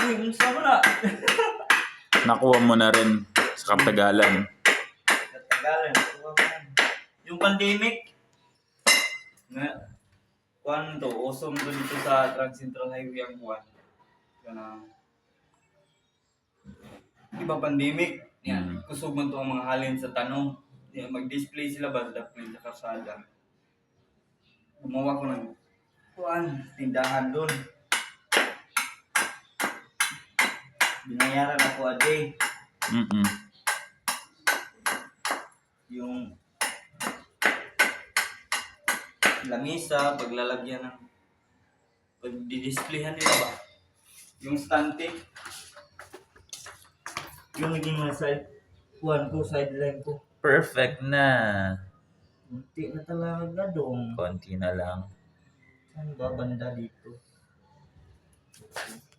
Uy, unsa mo na? Nakuha mo na rin sa katagalan. Katagalan, nakuha mo na. Yung pandemic, na, kuhan to, awesome to dito sa Trans Central Highway ang kuhan. Iba pandemic, yan, kusog man to ang mga halin sa tanong. Yan, mag-display sila ba sa karsada. Gumawa ko ng kuhan, tindahan doon. Binayaran ako a day. Yung lamisa, paglalagyan ng pagdidisplayhan nila ba? Yung stante. Yung naging mga side, kuhan ko, sideline ko. Perfect na. Munti na talaga dong. Konti na lang. Saan ba banda dito?